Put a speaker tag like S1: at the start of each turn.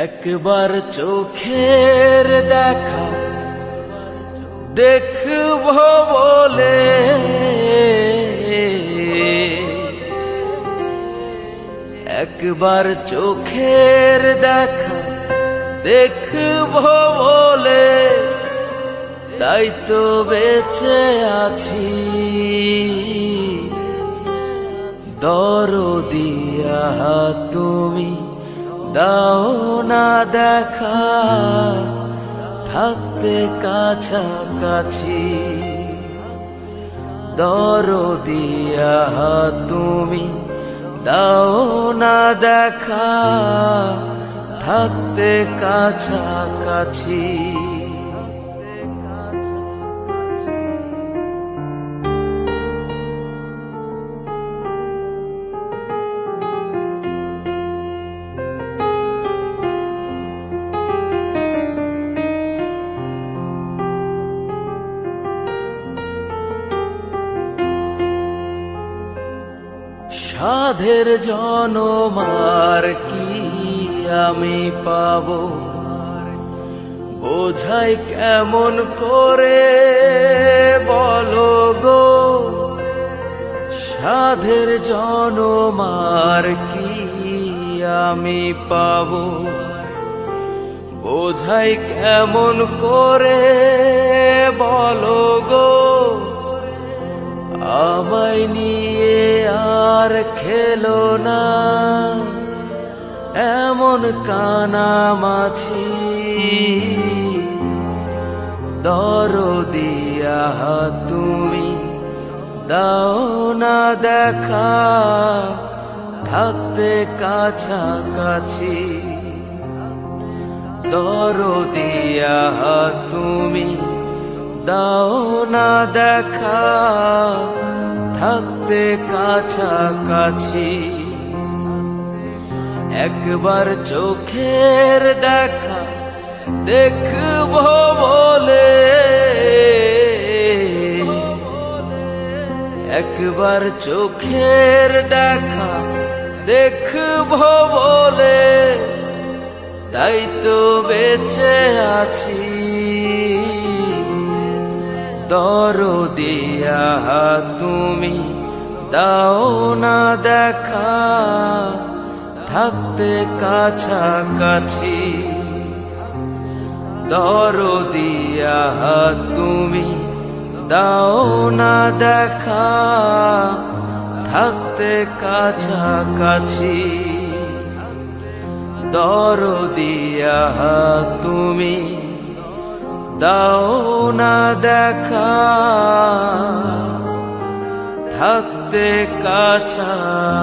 S1: একবার চোখের দেখা দেখব বলে একবার চোখের দেখা দেখব বলে তাই তো বেঁচে আছি দরদিয়া তুমি দাও না দেখা থাকতে কাছাকাছি দরদিয়া তুমি দাও না দেখা থাকতে কাছাকাছি সাধের জনমার কি আমি পাবো বোঝাই কেমন করে বলো গো সাধের জনমার কি আমি পাবো বোঝাই কেমন করে বলো গো আমায় নিয়ে আর খেলো না এমন কানামাছি দরদিয়া তুমি দাও না দেখা থাকতে কাছাকাছি দরদিয়া তুমি দাও না দেখা থাকতে কাছাকাছি একবার চোখের দেখা দেখব বলে একবার চোখের দেখা দেখব বলে তাই তো বেঁচে আছি দরদিয়া তুমি দাও না দেখা থাকতে কাছাকাছি দরদিয়া তুমি দাও না দেখা থাকতে কাছাকাছি দরদিয়া তুমি দাও না দেখা থাকতে কাছাকাছি